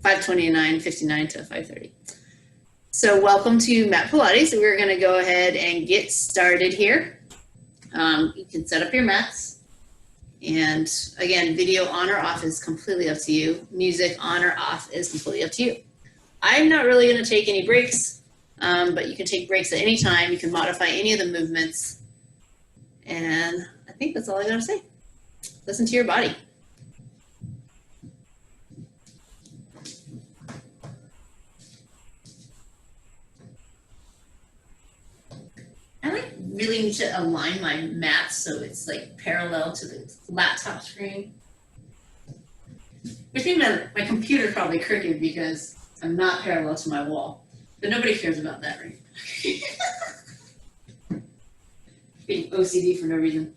5:29:59 to 5:30. So welcome to Mat Pilates. We're going to go ahead and get started here. You can set up your mats. And again, video on or off is completely up to you. Music on or off is completely up to you. I'm not really going to take any breaks, but you can take breaks at any time. You can modify any of the movements. And I think that's all I got to say. Listen to your body. I really need to align my mat so it's like parallel to the laptop screen. Which means my computer's probably crooked because I'm not parallel to my wall. But nobody cares about that, right? Being OCD for no reason.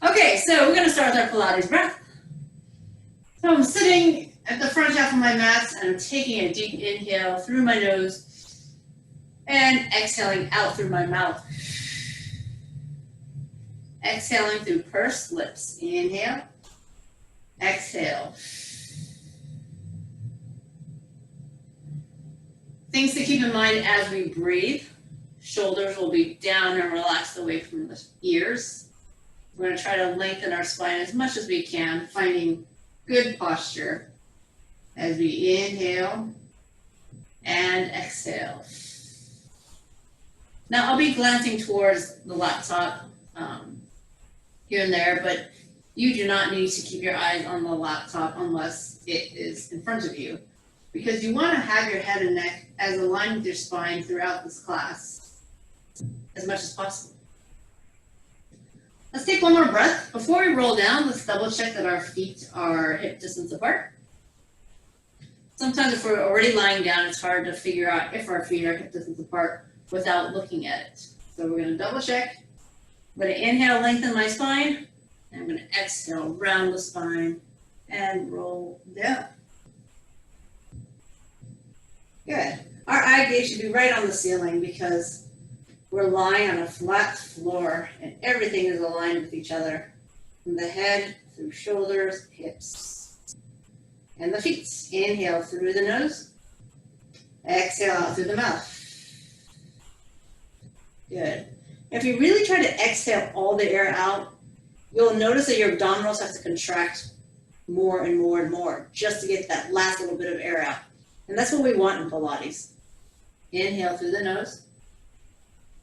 Okay, so we're going to start with our Pilates breath. So I'm sitting at the front half of my mat and I'm taking a deep inhale through my nose and exhaling out through my mouth. Exhaling through pursed lips. Inhale. Exhale. Things to keep in mind as we breathe. Shoulders will be down and relaxed away from the ears. We're going to try to lengthen our spine as much as we can, finding good posture as we inhale and exhale. Now I'll be glancing towards the laptop here and there, but you do not need to keep your eyes on the laptop unless it is in front of you, because you want to have your head and neck as aligned with your spine throughout this class as much as possible. Let's take one more breath. Before we roll down, let's double check that our feet are hip distance apart. Sometimes if we're already lying down, it's hard to figure out if our feet are hip distance apart without looking at it. So we're going to double check. I'm going to inhale, lengthen my spine, and I'm going to exhale, round the spine, and roll down. Good. Our eye gaze should be right on the ceiling because we're lying on a flat floor and everything is aligned with each other. From the head, through shoulders, hips, and the feet. Inhale through the nose. Exhale out through the mouth. Good. If you really try to exhale all the air out, you'll notice that your abdominals have to contract more and more and more just to get that last little bit of air out. And that's what we want in Pilates. Inhale through the nose.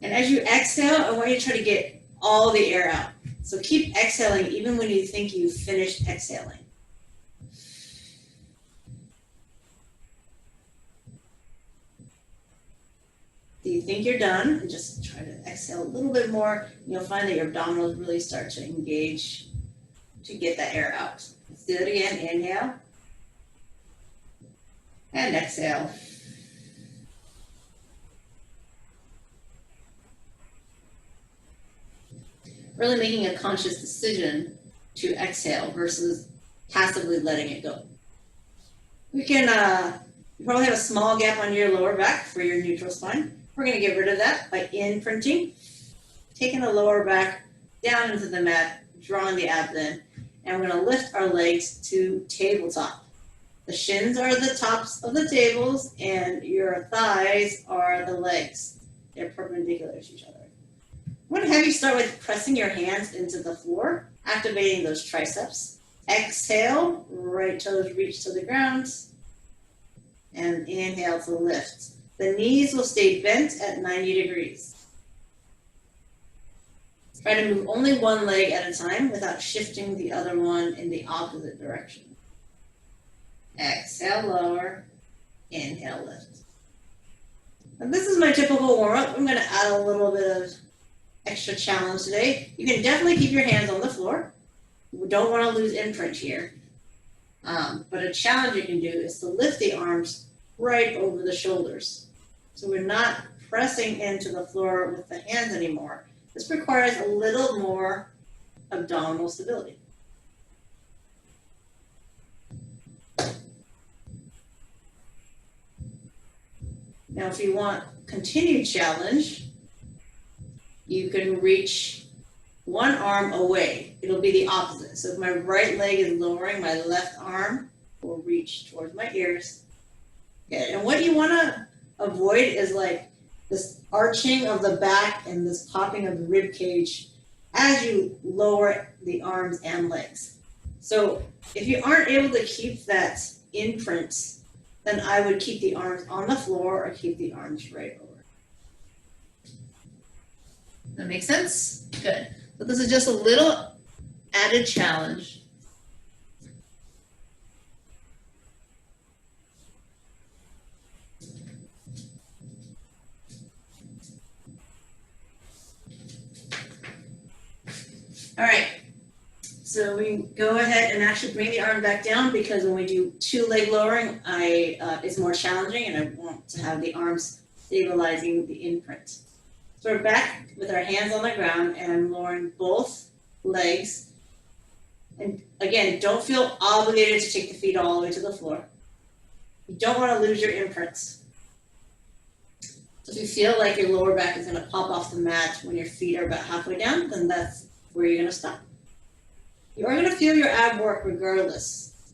And as you exhale, I want you to try to get all the air out. So keep exhaling even when you think you've finished exhaling. Do you think you're done? And just try to exhale a little bit more. You'll find that your abdominals really start to engage to get that air out. Let's do it again. Inhale. And exhale. Really making a conscious decision to exhale versus passively letting it go. We can you probably have a small gap on your lower back for your neutral spine. We're going to get rid of that by imprinting, taking the lower back down into the mat, drawing the abdomen, and we're going to lift our legs to tabletop. The shins are the tops of the tables, and your thighs are the legs. They're perpendicular to each other. I'm going to have you start with pressing your hands into the floor, activating those triceps. Exhale, right toes reach to the ground, and inhale to lift. The knees will stay bent at 90 degrees. Try to move only one leg at a time without shifting the other one in the opposite direction. Exhale, lower. Inhale, lift. Now this is my typical warm-up. I'm going to add a little bit of extra challenge today. You can definitely keep your hands on the floor. We don't want to lose imprint here. But a challenge you can do is to lift the arms right over the shoulders. So we're not pressing into the floor with the hands anymore. This requires a little more abdominal stability. Now, if you want continued challenge, you can reach one arm away. It'll be the opposite. So if my right leg is lowering, my left arm will reach towards my ears Okay, and what you want to avoid is like this arching of the back and this popping of the rib cage as you lower the arms and legs. So if you aren't able to keep that imprint, then I would keep the arms on the floor or keep the arms right over. That makes sense? Good. So this is just a little added challenge. All right, so we go ahead and actually bring the arm back down, because when we do 2 leg lowering, it's more challenging and I want to have the arms stabilizing the imprint. So we're back with our hands on the ground and I'm lowering both legs. And again, don't feel obligated to take the feet all the way to the floor. You don't want to lose your imprints. So if you feel like your lower back is going to pop off the mat when your feet are about halfway down, then that's where you're going to stop. You are going to feel your ab work regardless.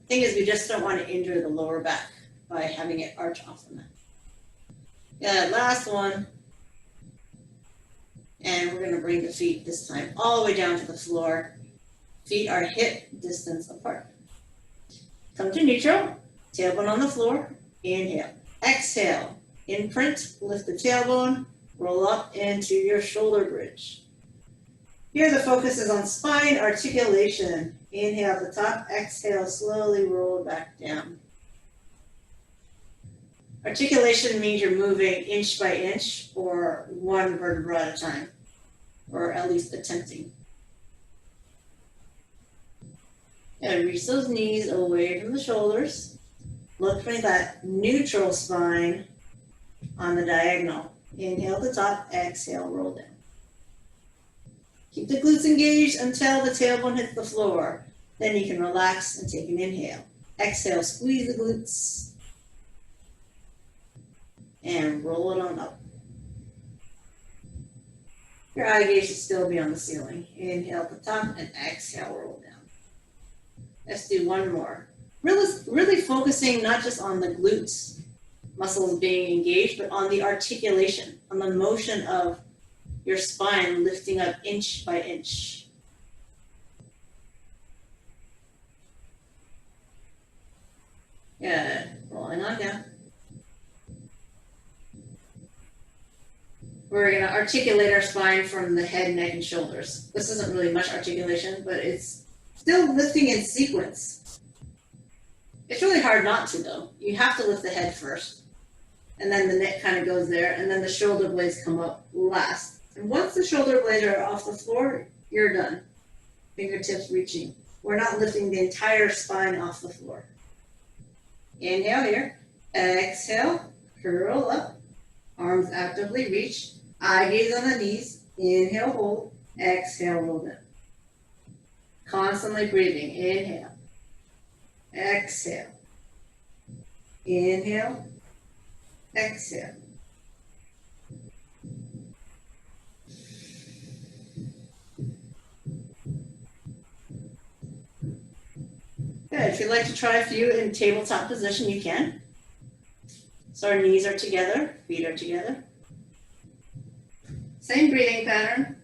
The thing is, we just don't want to injure the lower back by having it arch off the mat. Yeah, last one. And we're going to bring the feet this time all the way down to the floor. Feet are hip distance apart. Come to neutral, tailbone on the floor, inhale. Exhale, imprint, lift the tailbone, roll up into your shoulder bridge. Here the focus is on spine articulation. Inhale at the top, exhale, slowly roll back down. Articulation means you're moving inch by inch or 1 vertebra at a time, or at least attempting. And reach those knees away from the shoulders. Look for that neutral spine on the diagonal. Inhale at the top, exhale, roll down. Keep the glutes engaged until the tailbone hits the floor. Then you can relax and take an inhale. Exhale, squeeze the glutes. And roll it on up. Your eye gaze should still be on the ceiling. Inhale at the top and exhale, roll down. Let's do one more. Really focusing not just on the glutes, muscles being engaged, but on the articulation, on the motion of your spine lifting up inch by inch. Good. Rolling on down. We're going to articulate our spine from the head, neck, and shoulders. This isn't really much articulation, but it's still lifting in sequence. It's really hard not to, though. You have to lift the head first, and then the neck kind of goes there, and then the shoulder blades come up last. And once the shoulder blades are off the floor, you're done. Fingertips reaching. We're not lifting the entire spine off the floor. Inhale here. Exhale. Curl up. Arms actively reach. Eye gaze on the knees. Inhale, hold. Exhale, roll down. Constantly breathing. Inhale. Exhale. Inhale. Exhale. Good. If you'd like to try a few in tabletop position, you can. So our knees are together, feet are together. Same breathing pattern.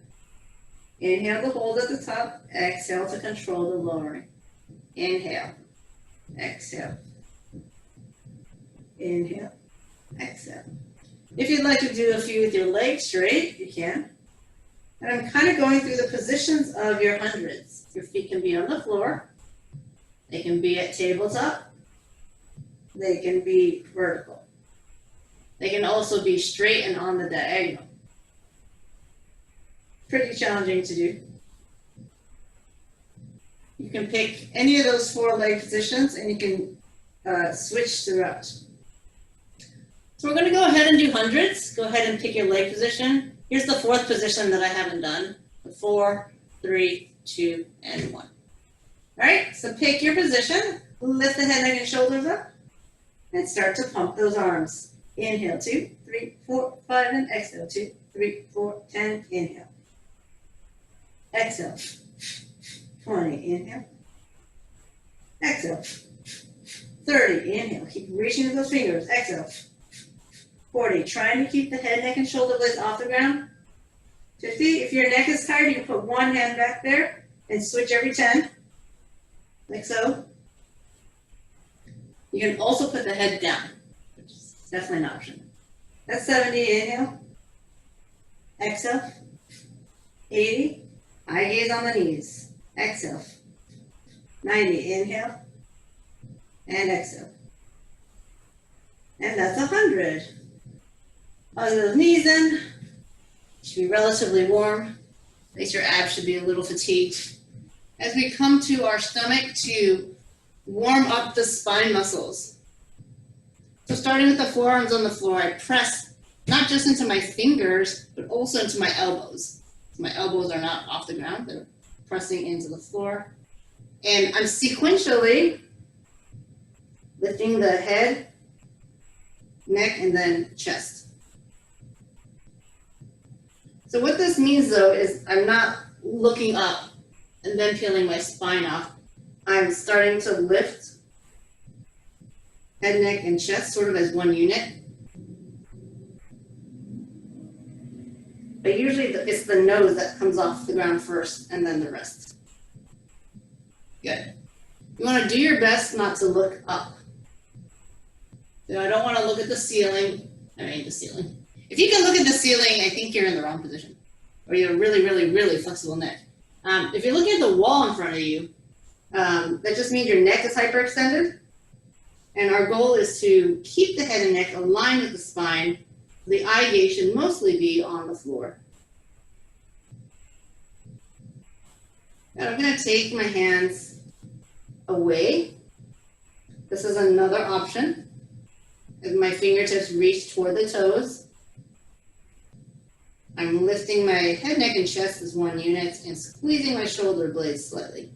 Inhale to hold at the top. Exhale to control the lowering. Inhale. Exhale. Inhale. Exhale. If you'd like to do a few with your legs straight, you can. And I'm kind of going through the positions of your hundreds. Your feet can be on the floor. They can be at tabletop. They can be vertical. They can also be straight and on the diagonal. Pretty challenging to do. You can pick any of those 4 leg positions and you can switch throughout. So we're going to go ahead and do hundreds. Go ahead and pick your leg position. Here's the 4th position that I haven't done. 4, 3, 2, and 1. All right, so pick your position, lift the head, neck, and shoulders up, and start to pump those arms. Inhale, 2, 3, 4, 5, and exhale, 2, 3, 4, 10, inhale. Exhale, 20, inhale. Exhale, 30, inhale, keep reaching with those fingers, exhale. 40, trying to keep the head, neck, and shoulder blades off the ground. 50, if your neck is tired, you can put one hand back there and switch every 10, like so. You can also put the head down, which is definitely an option. That's 70, inhale, exhale. 80, eye gaze on the knees, exhale. 90, inhale, and exhale. And that's 100. Hug those knees in. Should be relatively warm. At least your abs should be a little fatigued. As we come to our stomach to warm up the spine muscles. So starting with the forearms on the floor, I press not just into my fingers, but also into my elbows. So my elbows are not off the ground, they're pressing into the floor. And I'm sequentially lifting the head, neck, and then chest. So what this means though is I'm not looking up and then peeling my spine off. I'm starting to lift head, neck, and chest sort of as one unit. But usually it's the nose that comes off the ground first and then the rest. Good. You want to do your best not to look up. So I don't want to look at the ceiling. The ceiling. If you can look at the ceiling, I think you're in the wrong position. Or you have a really, really, really flexible neck. If you're looking at the wall in front of you, that just means your neck is hyperextended. And our goal is to keep the head and neck aligned with the spine. The eye gaze should mostly be on the floor. And I'm going to take my hands away. This is another option. As my fingertips reach toward the toes. I'm lifting my head, neck, and chest as one unit and squeezing my shoulder blades slightly.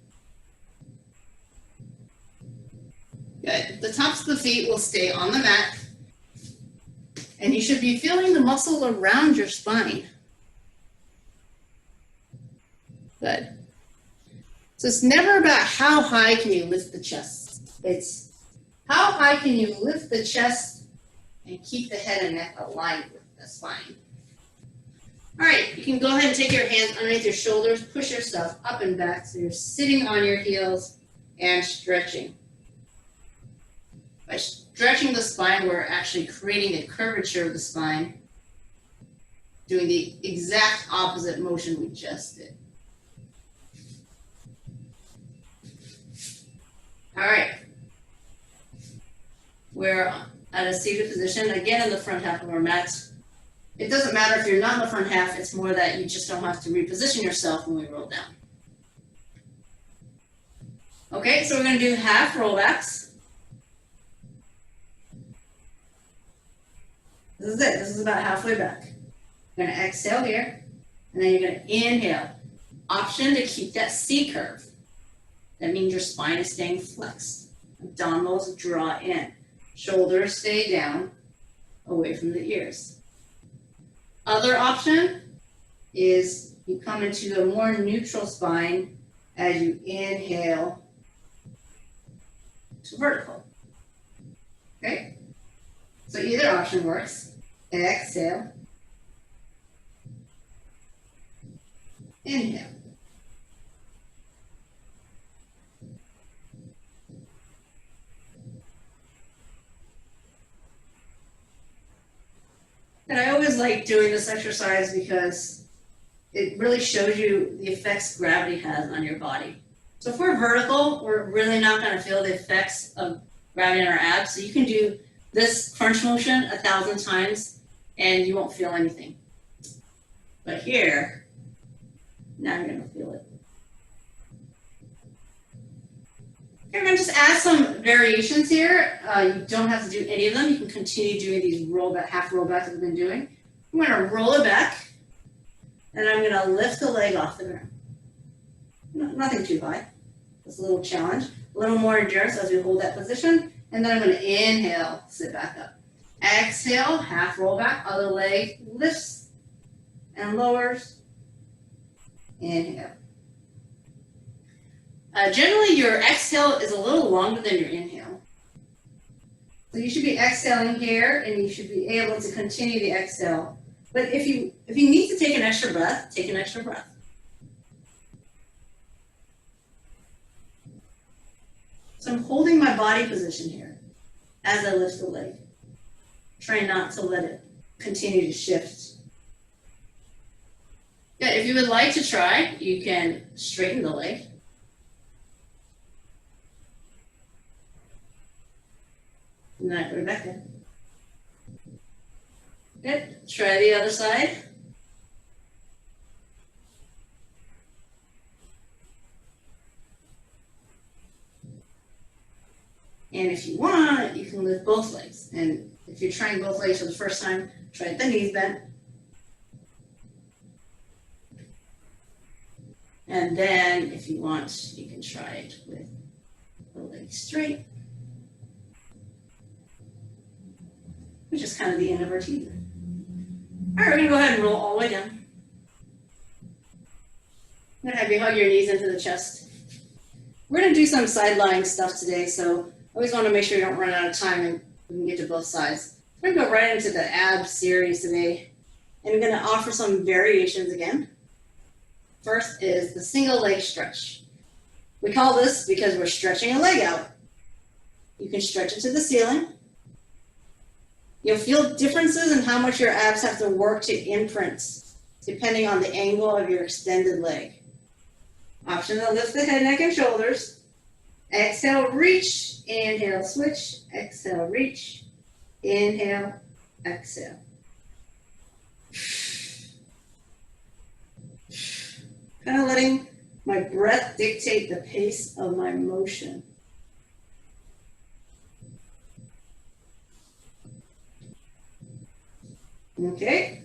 Good. The tops of the feet will stay on the mat. And you should be feeling the muscle around your spine. Good. So it's never about how high can you lift the chest. It's how high can you lift the chest and keep the head and neck aligned with the spine. All right, you can go ahead and take your hands underneath your shoulders, push yourself up and back so you're sitting on your heels and stretching. By stretching the spine, we're actually creating a curvature of the spine, doing the exact opposite motion we just did. All right, we're at a seated position, again in the front half of our mat. It doesn't matter if you're not in the front half, it's more that you just don't have to reposition yourself when we roll down. Okay, so we're going to do half rollbacks. This is it. This is about halfway back. You're going to exhale here, and then you're going to inhale. Option to keep that C curve. That means your spine is staying flexed. Abdominals draw in. Shoulders stay down, away from the ears. Other option is you come into a more neutral spine as you inhale to vertical. Okay? So either option works. Exhale. Inhale. And I always like doing this exercise because it really shows you the effects gravity has on your body. So if we're vertical, we're really not going to feel the effects of gravity in our abs. So you can do this crunch motion 1,000 times and you won't feel anything. But here, now you're going to feel it. Okay, we're going to just add some variations here. You don't have to do any of them. You can continue doing these half rollbacks that we've been doing. I'm going to roll it back, and I'm going to lift the leg off the ground. Nothing too high. Just a little challenge. A little more endurance as we hold that position. And then I'm going to inhale, sit back up. Exhale, half roll back. Other leg lifts and lowers. Inhale. Generally, your exhale is a little longer than your inhale. So you should be exhaling here, and you should be able to continue the exhale. But if you need to take an extra breath, take an extra breath. So I'm holding my body position here as I lift the leg. Try not to let it continue to shift. Good. If you would like to try, you can straighten the leg. And then I put it back in. Good. Try the other side. And if you want, you can lift both legs. And if you're trying both legs for the first time, try the knees bent. And then if you want, you can try it with the legs straight, which is kind of the end of our teeth. All right, we're gonna go ahead and roll all the way down. I'm gonna have you hug your knees into the chest. We're gonna do some side lying stuff today, so always wanna make sure you don't run out of time and we can get to both sides. We're gonna go right into the abs series today, and I'm gonna offer some variations again. First is the single leg stretch. We call this because we're stretching a leg out. You can stretch it to the ceiling. You'll feel differences in how much your abs have to work to imprint, depending on the angle of your extended leg. Option to lift the head, neck, and shoulders. Exhale, reach. Inhale, switch. Exhale, reach. Inhale, exhale. Kind of letting my breath dictate the pace of my motion. Okay,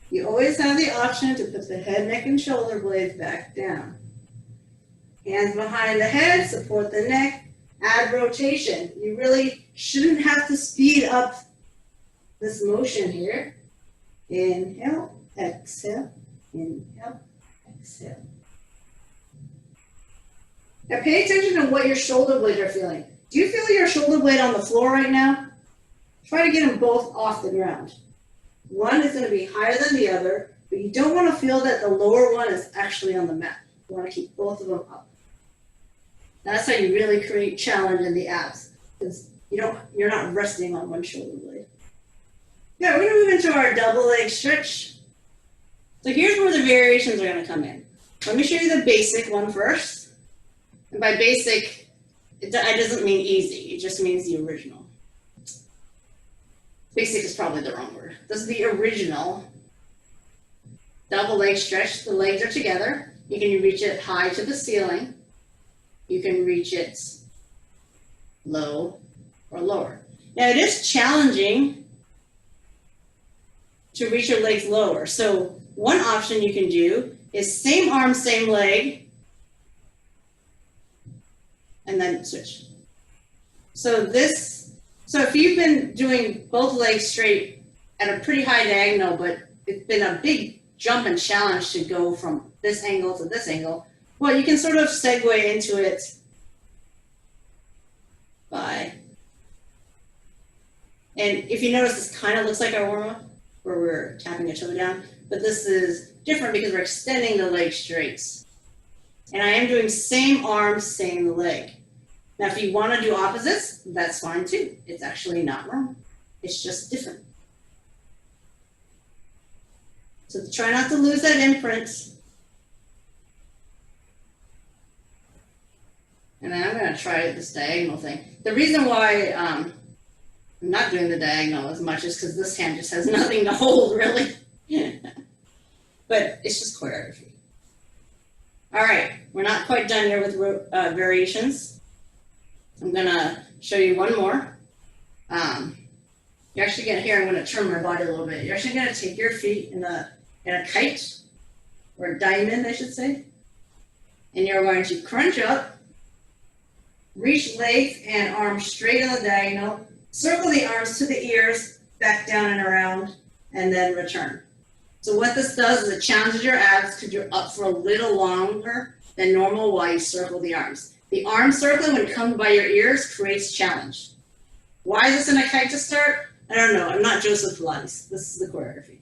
you always have the option to put the head, neck, and shoulder blades back down. Hands behind the head, support the neck, add rotation. You really shouldn't have to speed up this motion here. Inhale, exhale, inhale, exhale. Now pay attention to what your shoulder blades are feeling. Do you feel your shoulder blade on the floor right now? Try to get them both off the ground. One is going to be higher than the other, but you don't want to feel that the lower one is actually on the mat. You want to keep both of them up. That's how you really create challenge in the abs, because you're not resting on one shoulder blade. Yeah, we're going to move into our double leg stretch. So here's where the variations are going to come in. Let me show you the basic one first. And by basic, it doesn't mean easy. It just means the original. Basic is probably the wrong word. This is the original double leg stretch. The legs are together. You can reach it high to the ceiling. You can reach it low or lower. Now it is challenging to reach your legs lower. So one option you can do is same arm, same leg, and then switch. So if you've been doing both legs straight at a pretty high diagonal, but it's been a big jump and challenge to go from this angle to this angle, well, you can sort of segue into it and if you notice, this kind of looks like our warm-up, where we're tapping a toe down, but this is different because we're extending the leg straight. And I am doing same arm, same leg. Now, if you want to do opposites, that's fine too. It's actually not wrong. It's just different. So try not to lose that imprint. And then I'm going to try this diagonal thing. The reason why I'm not doing the diagonal as much is because this hand just has nothing to hold, really. But it's just choreography. All right, we're not quite done here with variations. I'm going to show you one more. You're actually going to hear, I'm going to turn my body a little bit. You're actually going to take your feet in a kite, or a diamond, I should say. And you're going to crunch up, reach legs and arms straight on the diagonal, circle the arms to the ears, back down and around, and then return. So what this does is it challenges your abs because you're up for a little longer than normal while you circle the arms. The arm circling, when it comes by your ears, creates challenge. Why is this in a kite to start? I don't know. I'm not Joseph Pilates. This is the choreography.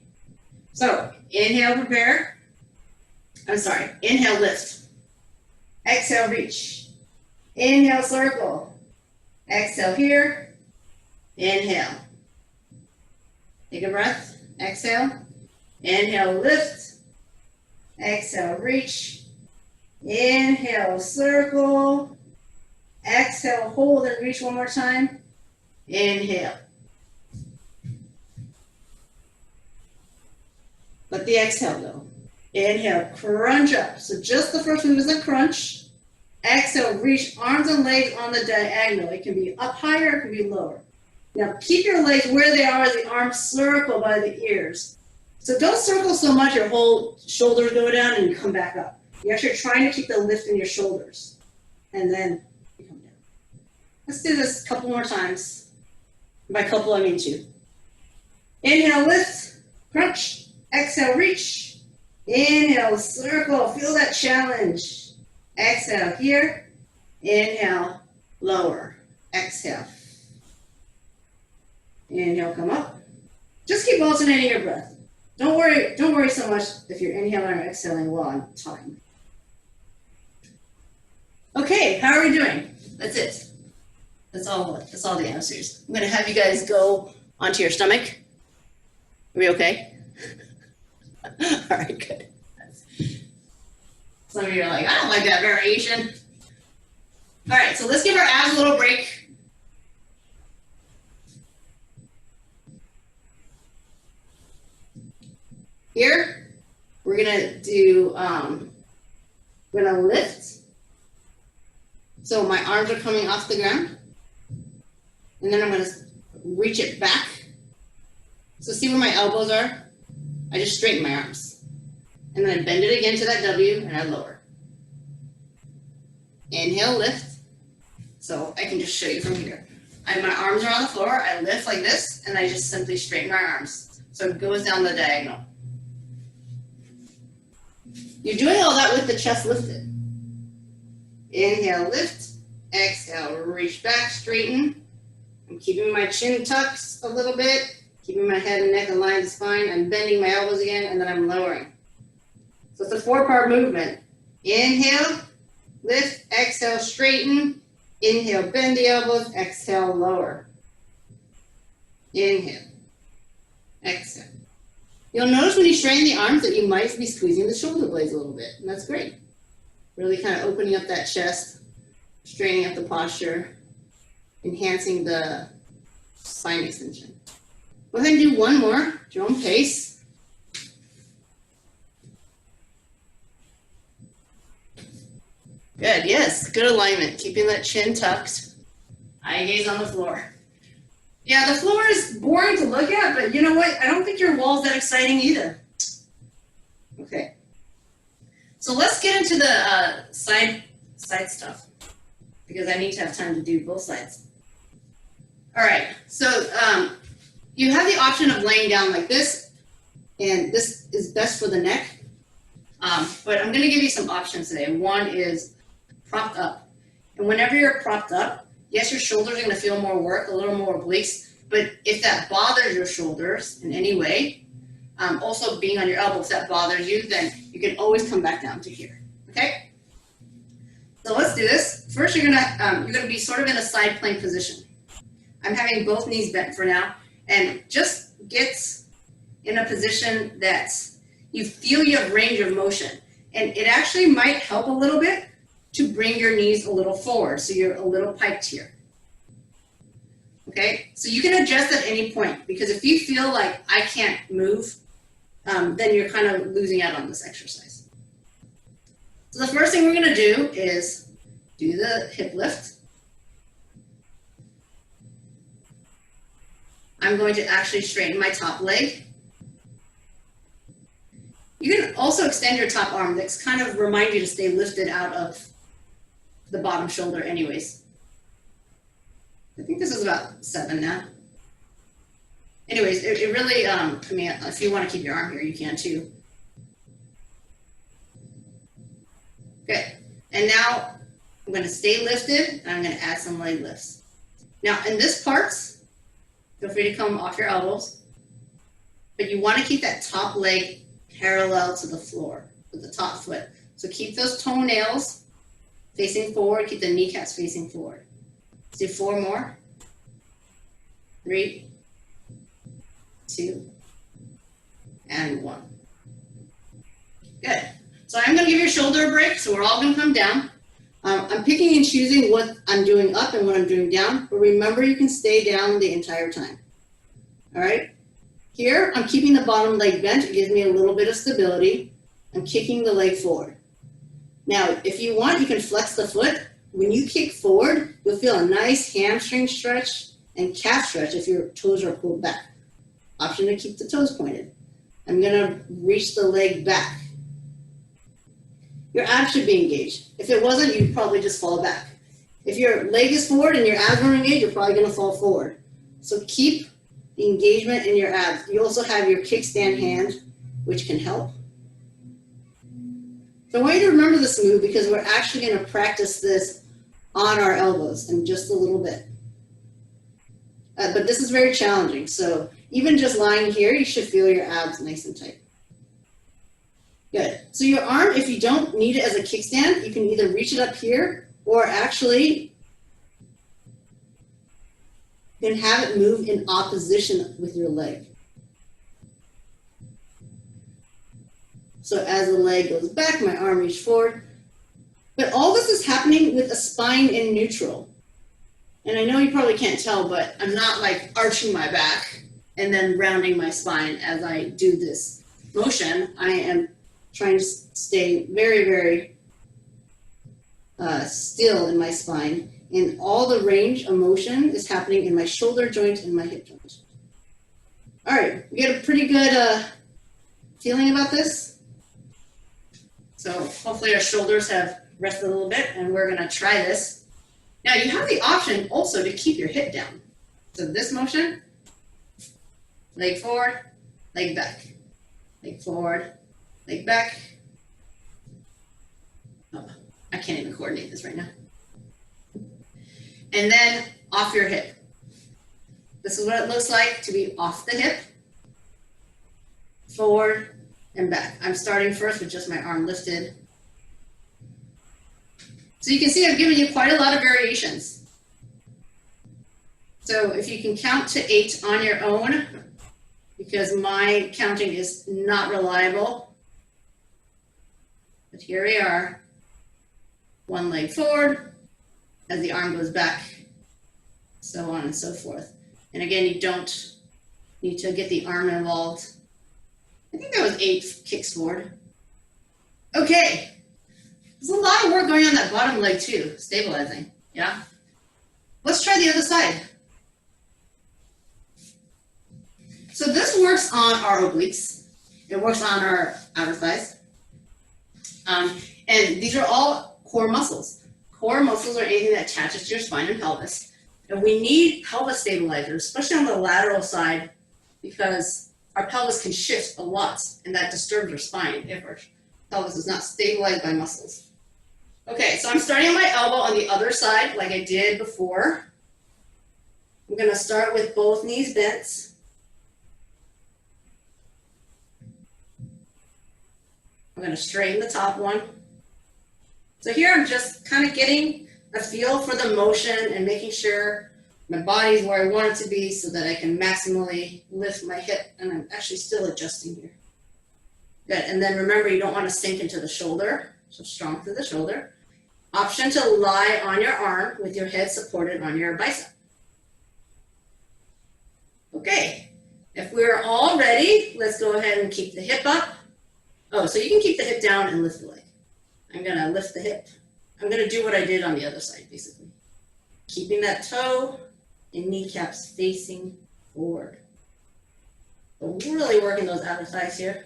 So inhale, prepare. I'm sorry. Inhale, lift. Exhale, reach. Inhale, circle. Exhale here. Inhale. Take a breath. Exhale. Inhale, lift. Exhale, reach. Inhale, circle. Exhale, hold and reach one more time. Inhale. Let the exhale go. Inhale, crunch up. So just the first move is a crunch. Exhale, reach arms and legs on the diagonal. It can be up higher, it can be lower. Now keep your legs where they are, the arms circle by the ears. So don't circle so much your whole shoulders go down and you come back up. You're actually trying to keep the lift in your shoulders. And then you come down. Let's do this a couple more times. By couple, I mean two. Inhale, lift, crunch. Exhale, reach. Inhale, circle. Feel that challenge. Exhale here. Inhale, lower. Exhale. Inhale, come up. Just keep alternating your breath. Don't worry so much if you're inhaling or exhaling while I'm talking. Okay, how are we doing? That's it. That's all the answers. I'm gonna have you guys go onto your stomach. Are we okay? All right, good. Some of you are like, I don't like that variation. All right, so let's give our abs a little break. Here, we're gonna do, we're gonna lift. So my arms are coming off the ground. And then I'm gonna reach it back. So see where my elbows are? I just straighten my arms. And then I bend it again to that W and I lower. Inhale, lift. So I can just show you from here. My arms are on the floor, I lift like this, and I just simply straighten my arms. So it goes down the diagonal. You're doing all that with the chest lifted. Inhale, lift. Exhale, reach back, straighten. I'm keeping my chin tucked a little bit, keeping my head and neck aligned to spine. I'm bending my elbows again, and then I'm lowering. So it's a 4-part movement. Inhale, lift, exhale, straighten. Inhale, bend the elbows, exhale, lower. Inhale, exhale. You'll notice when you straighten the arms that you might be squeezing the shoulder blades a little bit, and that's great. Really kind of opening up that chest, straightening up the posture, enhancing the spine extension. Go ahead and do one more at your own pace. Good, yes, good alignment. Keeping that chin tucked, eye gaze on the floor. Yeah, the floor is boring to look at, but you know what? I don't think your wall's that exciting either. Okay. So let's get into the side stuff, because I need to have time to do both sides. All right, so you have the option of laying down like this, and this is best for the neck. But I'm gonna give you some options today. One is propped up. And whenever you're propped up, yes, your shoulders are gonna feel more work, a little more obliques, but if that bothers your shoulders in any way, also being on your elbow, if that bothers you, then you can always come back down to here, okay? So let's do this. First, you're gonna be sort of in a side plank position. I'm having both knees bent for now, and just get in a position that you feel you have range of motion. And it actually might help a little bit to bring your knees a little forward, so you're a little piked here. Okay, so you can adjust at any point, because if you feel like I can't move, then you're kind of losing out on this exercise. So the first thing we're gonna do is do the hip lift. I'm going to actually straighten my top leg. You can also extend your top arm. That's kind of remind you to stay lifted out of the bottom shoulder anyways. I think this is about 7 now. Anyways, it really, I mean, if you want to keep your arm here, you can too. Okay, and now I'm going to stay lifted, and I'm going to add some leg lifts. Now in this part, feel free to come off your elbows, but you want to keep that top leg parallel to the floor with the top foot. So keep those toenails facing forward, keep the kneecaps facing forward. Let's do 4 more. 3, 2, and 1. Good. So I'm going to give your shoulder a break, so we're all going to come down. I'm picking and choosing what I'm doing up and what I'm doing down, but remember you can stay down the entire time. All right? Here, I'm keeping the bottom leg bent. It gives me a little bit of stability. I'm kicking the leg forward. Now, if you want, you can flex the foot. When you kick forward, you'll feel a nice hamstring stretch and calf stretch if your toes are pulled back. Option to keep the toes pointed. I'm going to reach the leg back. Your abs should be engaged. If it wasn't, you'd probably just fall back. If your leg is forward and your abs are engaged, you're probably going to fall forward. So keep the engagement in your abs. You also have your kickstand hand, which can help. So I want you to remember this move because we're actually going to practice this on our elbows in just a little bit. But this is very challenging. So even just lying here, you should feel your abs nice and tight. Good. So your arm, if you don't need it as a kickstand, you can either reach it up here or actually you can have it move in opposition with your leg. So as the leg goes back, my arm reaches forward. But all this is happening with a spine in neutral. And I know you probably can't tell, but I'm not like arching my back and then rounding my spine as I do this motion. I am trying to stay very, very still in my spine. And all the range of motion is happening in my shoulder joint and my hip joint. All right, we get a pretty good feeling about this. So hopefully our shoulders have rested a little bit and we're gonna try this. Now you have the option also to keep your hip down. So this motion, leg forward, leg back, leg forward, leg back. Oh, I can't even coordinate this right now. And then off your hip. This is what it looks like to be off the hip, forward and back. I'm starting first with just my arm lifted. So you can see I've given you quite a lot of variations. So if you can count to 8 on your own, because my counting is not reliable. But here we are. One leg forward as the arm goes back, so on and so forth. And again, you don't need to get the arm involved. I think that was 8 kicks forward. Okay. There's a lot of work going on that bottom leg too, stabilizing, yeah? Let's try the other side. So this works on our obliques. It works on our outer thighs. And these are all core muscles. Core muscles are anything that attaches to your spine and pelvis. And we need pelvis stabilizers, especially on the lateral side, because our pelvis can shift a lot and that disturbs our spine if our pelvis is not stabilized by muscles. Okay, so I'm starting on my elbow on the other side like I did before. I'm gonna start with both knees bent. I'm gonna straighten the top one. So here I'm just kind of getting a feel for the motion and making sure my body's where I want it to be so that I can maximally lift my hip, and I'm actually still adjusting here. Good, and then remember you don't want to sink into the shoulder, so strong through the shoulder. Option to lie on your arm with your head supported on your bicep. Okay, if we're all ready, let's go ahead and keep the hip up. Oh, so you can keep the hip down and lift the leg. I'm gonna lift the hip. I'm gonna do what I did on the other side, basically. Keeping that toe and kneecaps facing forward. So really working those outer thighs here.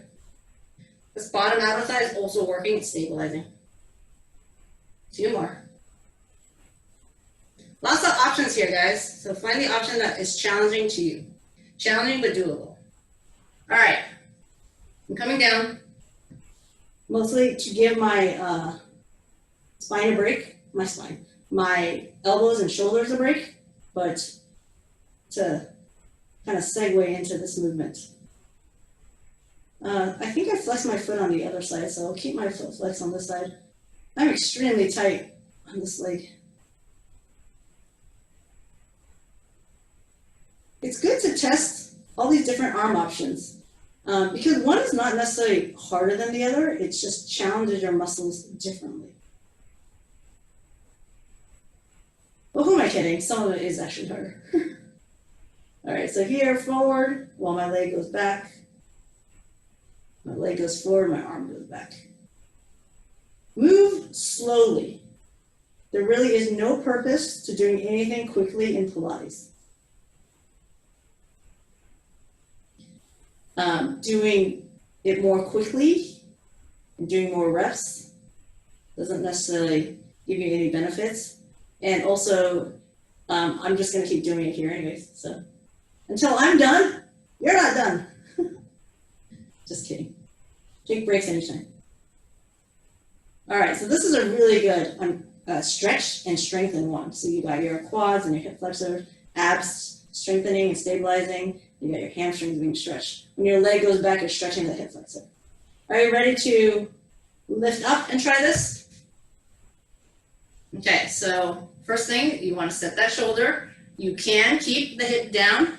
This bottom outer thigh is also working, it's stabilizing. 2 more. Lots of options here, guys. So find the option that is challenging to you. Challenging but doable. All right, I'm coming down. Mostly to give my spine a break, my elbows and shoulders a break, but to kind of segue into this movement. I think I flexed my foot on the other side, so I'll keep my foot flexed on this side. I'm extremely tight on this leg. It's good to test all these different arm options because one is not necessarily harder than the other, it just challenges your muscles differently. Well, who am I kidding? Some of it is actually harder. All right, so here, forward, while my leg goes back. My leg goes forward, my arm goes back. Move slowly. There really is no purpose to doing anything quickly in Pilates. Doing it more quickly and doing more reps doesn't necessarily give you any benefits. And also, I'm just going to keep doing it here anyways. So until I'm done, you're not done. Just kidding. Take breaks anytime. All right, so this is a really good stretch and strengthen one. So you got your quads and your hip flexors, abs strengthening and stabilizing. You got your hamstrings being stretched. When your leg goes back, you're stretching the hip flexor. Are you ready to lift up and try this? Okay, so first thing, you want to set that shoulder. You can keep the hip down.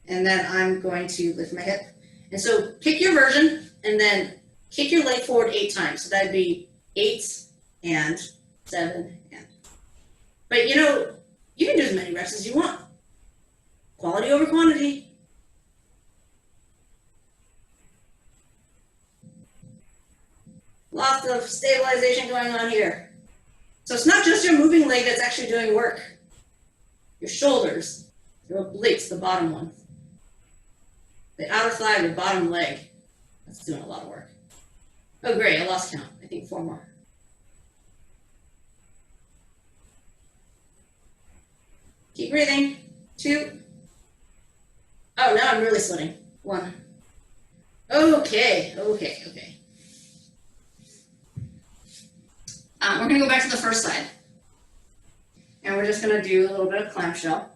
And then I'm going to lift my hip. And so pick your version and then kick your leg forward 8 times. So that'd be 8 and 7 and. But you know, you can do as many reps as you want. Quality over quantity. Lots of stabilization going on here. So it's not just your moving leg that's actually doing work. Your shoulders, your obliques, the bottom one. The outer thigh of your bottom leg. That's doing a lot of work. Oh, great, I lost count. I think 4 more. Keep breathing. 2. Oh, now I'm really sweating. 1. Okay. We're going to go back to the first side. And we're just going to do a little bit of clamshell.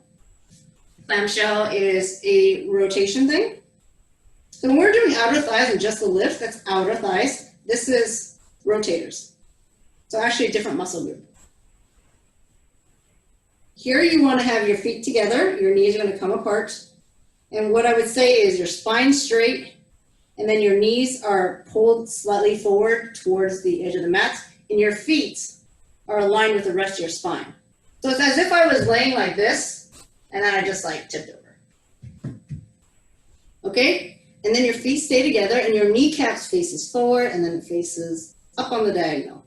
Clamshell is a rotation thing. So when we're doing outer thighs and just the lift, that's outer thighs. This is rotators. So actually a different muscle group. Here you want to have your feet together. Your knees are going to come apart. And what I would say is your spine straight, and then your knees are pulled slightly forward towards the edge of the mat, and your feet are aligned with the rest of your spine. So it's as if I was laying like this, and then I just like tipped over. Okay? And then your feet stay together, and your kneecaps faces forward, and then it faces up on the diagonal.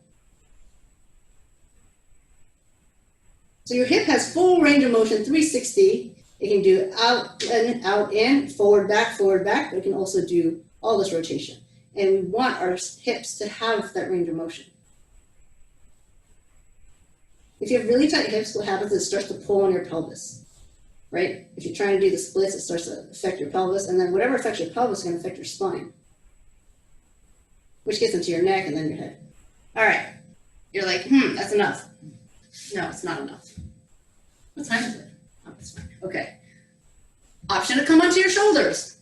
So your hip has full range of motion, 360. It can do out, in, forward, back, but it can also do all this rotation. And we want our hips to have that range of motion. If you have really tight hips, what happens is it starts to pull on your pelvis, right? If you're trying to do the splits, it starts to affect your pelvis, and then whatever affects your pelvis is going to affect your spine, which gets into your neck and then your head. All right, you're like, that's enough. No, it's not enough. What time is it? Oh, it's fine. Okay. Option to come onto your shoulders.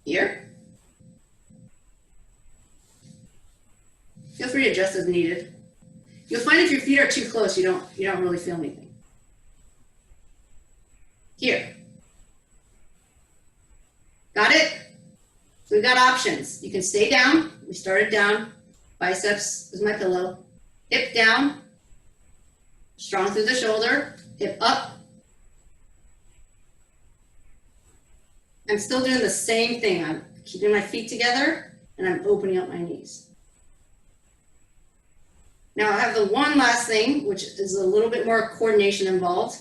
Here. Feel free to adjust as needed. You'll find if your feet are too close, you don't really feel anything. Here. Got it? So we've got options. You can stay down. We started down. Biceps is my pillow. Hip down. Strong through the shoulder. Hip up. I'm still doing the same thing. I'm keeping my feet together and I'm opening up my knees. Now I have the one last thing, which is a little bit more coordination involved,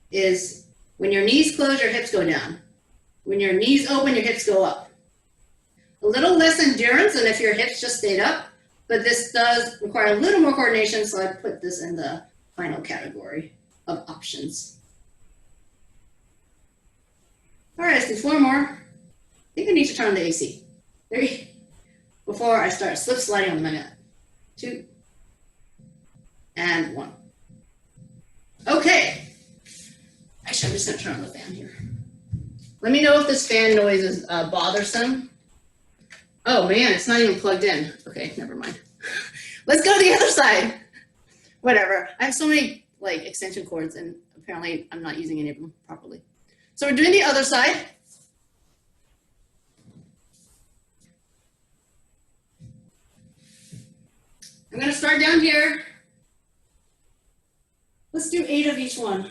is when your knees close, your hips go down. When your knees open, your hips go up. A little less endurance than if your hips just stayed up, but this does require a little more coordination, so I put this in the final category of options. All right, let's do 4 more. I think I need to turn on the AC. 3, before I start slip sliding on the mat. 2, and 1. Okay. Actually, I'm just going to turn on the fan here. Let me know if this fan noise is bothersome. Oh man, it's not even plugged in. Okay, never mind. Let's go to the other side. Whatever. I have so many like extension cords and apparently I'm not using any of them properly. So we're doing the other side. I'm going to start down here. Let's do 8 of each one.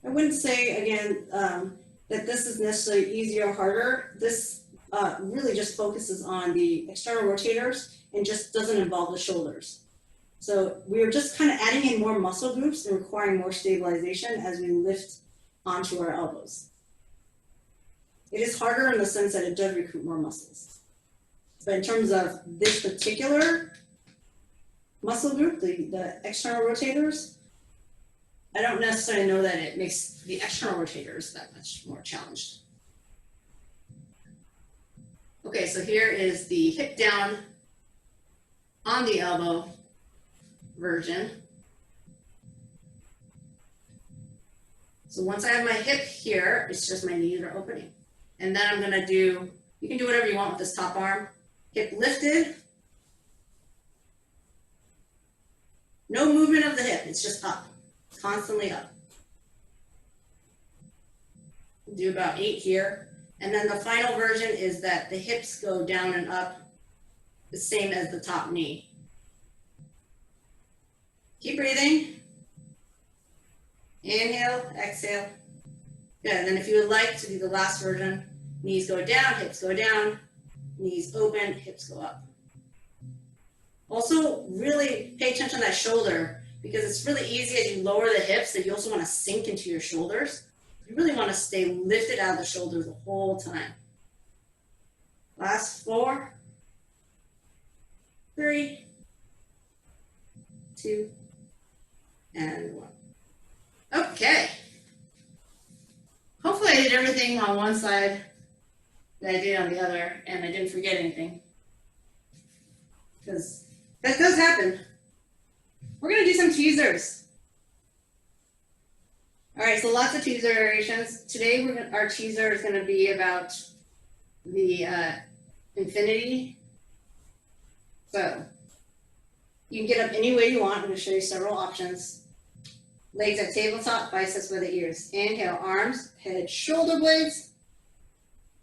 I wouldn't say, again, that this is necessarily easier or harder. This really just focuses on the external rotators and just doesn't involve the shoulders. So we're just kind of adding in more muscle groups and requiring more stabilization as we lift onto our elbows. It is harder in the sense that it does recruit more muscles. But in terms of this particular muscle group, the external rotators, I don't necessarily know that it makes the external rotators that much more challenged. Okay, so here is the hip down on the elbow version. So once I have my hip here, it's just my knees are opening. And then I'm gonna do, you can do whatever you want with this top arm. Hip lifted. No movement of the hip, it's just up, constantly up. Do about 8 here. And then the final version is that the hips go down and up the same as the top knee. Keep breathing. Inhale, exhale. Good, and then if you would like to do the last version, knees go down, hips go down, knees open, hips go up. Also, really pay attention to that shoulder because it's really easy as you lower the hips that you also want to sink into your shoulders. You really want to stay lifted out of the shoulders the whole time. Last 4, 3, 2, and 1. Okay. Hopefully I did everything on one side that I did on the other and I didn't forget anything. Because that does happen. We're going to do some teasers. All right, so lots of teaser variations. Today our teaser is going to be about the infinity. So you can get up any way you want. I'm going to show you several options. Legs at tabletop, biceps by the ears. Inhale, arms, head, shoulder blades.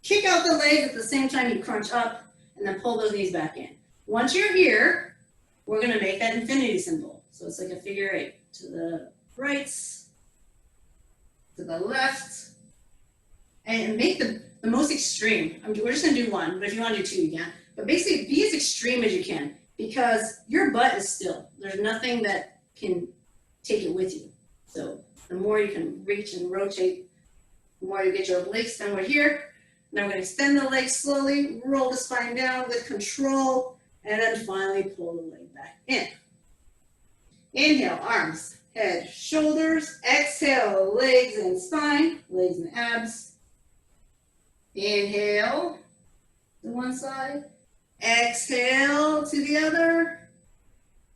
Kick out the legs at the same time you crunch up and then pull those knees back in. Once you're here, we're going to make that infinity symbol. So it's like a figure 8 to the right, to the left, and make the most extreme. We're just going to do 1, but if you want to do 2, you can. But basically, be as extreme as you can because your butt is still. There's nothing that can take it with you. So the more you can reach and rotate, the more you get your obliques. Then we're here. Now we're going to extend the legs slowly, roll the spine down with control, and then finally pull the leg back in. Inhale, arms, head, shoulders. Exhale, legs and spine, legs and abs. Inhale to one side. Exhale to the other.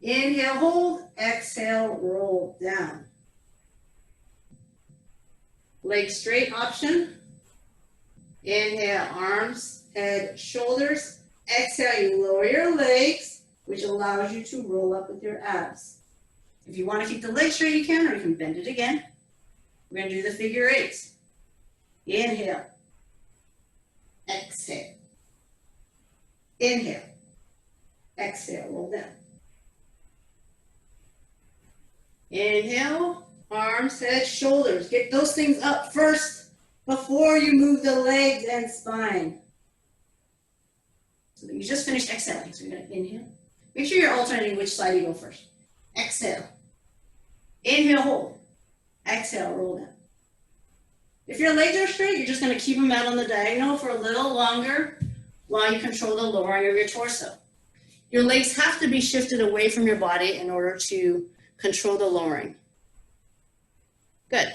Inhale, hold. Exhale, roll down. Leg straight option. Inhale, arms, head, shoulders. Exhale, you lower your legs, which allows you to roll up with your abs. If you want to keep the leg straight, you can, or you can bend it again. We're going to do the figure 8. Inhale. Exhale. Inhale. Exhale, roll down. Inhale, arms, head, shoulders. Get those things up first before you move the legs and spine. So you just finished exhaling, so you're going to inhale. Make sure you're alternating which side you go first. Exhale. Inhale, hold. Exhale, roll down. If your legs are straight, you're just going to keep them out on the diagonal for a little longer while you control the lowering of your torso. Your legs have to be shifted away from your body in order to control the lowering. Good.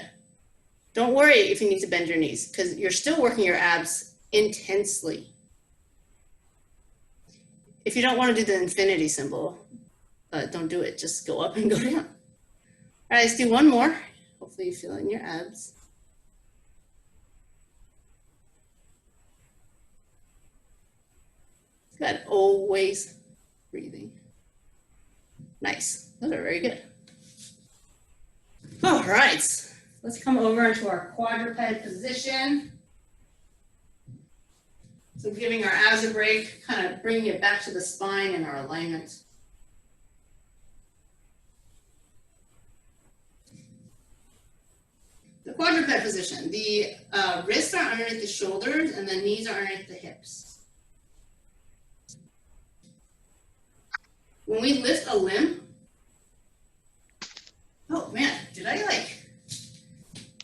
Don't worry if you need to bend your knees because you're still working your abs intensely. If you don't want to do the infinity symbol, don't do it. Just go up and go down. All right, let's do one more. Hopefully you feel it in your abs. Good. Always breathing. Nice. Those are very good. All right. Let's come over into our quadruped position. So giving our abs a break, kind of bringing it back to the spine and our alignment. The quadruped position. The wrists are underneath the shoulders and the knees are underneath the hips. When we lift a limb, oh man, did I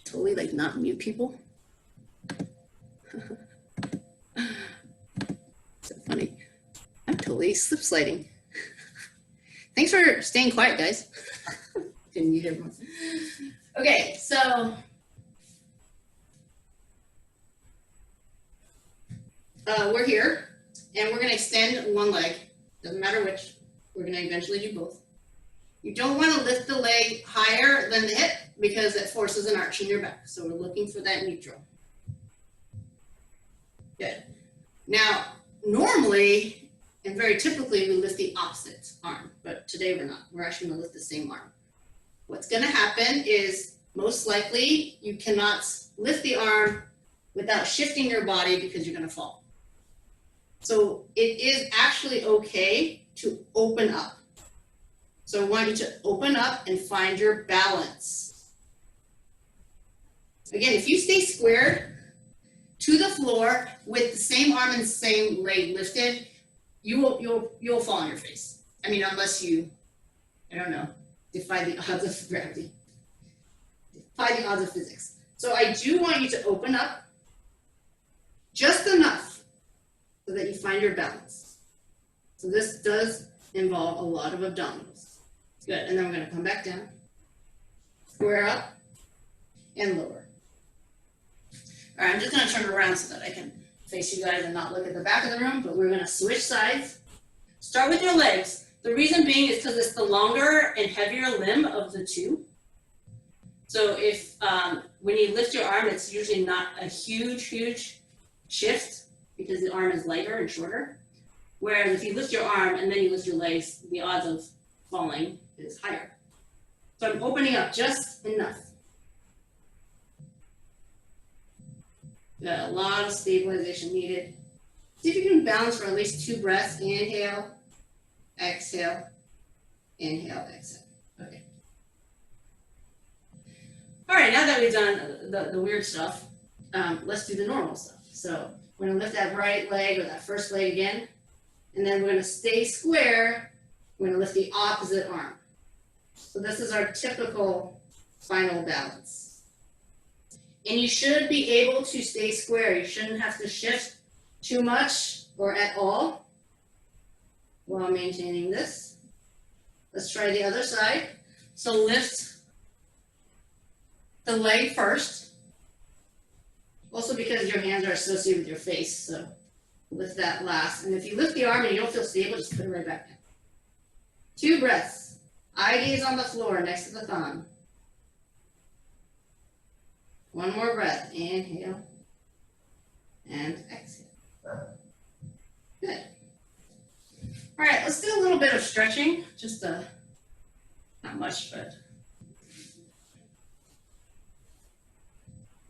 totally not mute people? So funny. I'm totally slip sliding. Thanks for staying quiet, guys. Didn't mute everyone. Okay, so we're here and we're going to extend one leg. Doesn't matter which. We're going to eventually do both. You don't want to lift the leg higher than the hip because it forces an arch in your back. So we're looking for that neutral. Good. Now, normally and very typically we lift the opposite arm, but today we're not. We're actually going to lift the same arm. What's going to happen is most likely you cannot lift the arm without shifting your body because you're going to fall. So it is actually okay to open up. So I want you to open up and find your balance. Again, if you stay squared to the floor with the same arm and the same leg lifted, you'll fall on your face. I mean, unless you, I don't know, defy the odds of gravity, defy the odds of physics. So I do want you to open up just enough so that you find your balance. So this does involve a lot of abdominals. Good, and then we're going to come back down, square up, and lower. All right, I'm just going to turn around so that I can face you guys and not look at the back of the room, but we're going to switch sides. Start with your legs. The reason being is because it's the longer and heavier limb of the two. So if when you lift your arm, it's usually not a huge shift because the arm is lighter and shorter. Whereas if you lift your arm and then you lift your legs, the odds of falling is higher. So I'm opening up just enough. Got a lot of stabilization needed. See if you can balance for at least 2 breaths. Inhale, exhale, inhale, exhale. Okay. All right, now that we've done the weird stuff, let's do the normal stuff. So we're going to lift that right leg or that first leg again. And then we're going to stay square. We're going to lift the opposite arm. So this is our typical final balance. And you should be able to stay square. You shouldn't have to shift too much or at all while maintaining this. Let's try the other side. So lift the leg first. Also because your hands are associated with your face, so lift that last. And if you lift the arm and you don't feel stable, just put it right back down. 2 breaths. Eye gaze on the floor next to the thumb. 1 more breath. Inhale and exhale. Good. All right, let's do a little bit of stretching. Just not much, but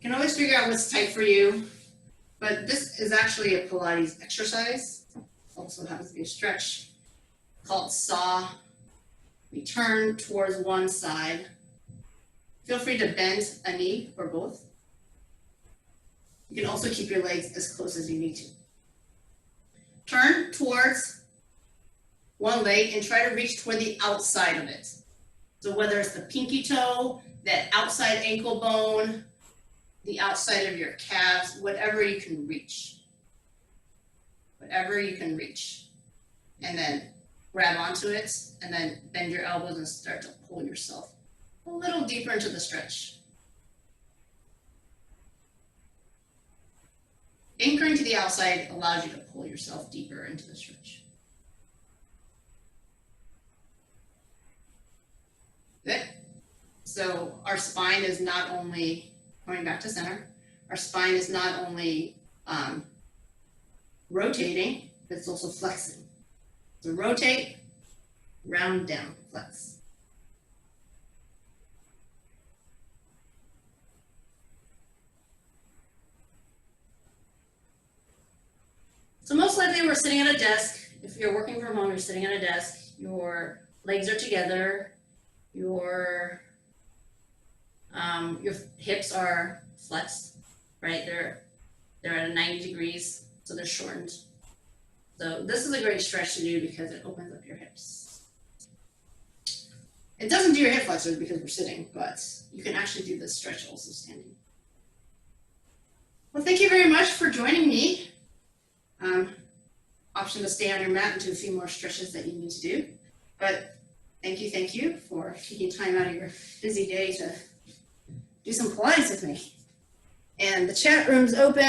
you can always figure out what's tight for you. But this is actually a Pilates exercise. Also happens to be a stretch called saw. We turn towards one side. Feel free to bend a knee or both. You can also keep your legs as close as you need to. Turn towards one leg and try to reach toward the outside of it. So whether it's the pinky toe, that outside ankle bone, the outside of your calves, whatever you can reach. Whatever you can reach. And then grab onto it and then bend your elbows and start to pull yourself a little deeper into the stretch. Anchoring to the outside allows you to pull yourself deeper into the stretch. So our spine is not only, coming back to center, our spine is not only rotating, but it's also flexing. So rotate, round, down, flex. So most likely we're sitting at a desk. If you're working from home, you're sitting at a desk, your legs are together, your hips are flexed, right? They're at 90 degrees, so they're shortened. So this is a great stretch to do because it opens up your hips. It doesn't do your hip flexors because we're sitting, but you can actually do this stretch also standing. Well, thank you very much for joining me. Option to stay on your mat and do a few more stretches that you need to do. But thank you for taking time out of your busy day to do some Pilates with me. And the chat room's open.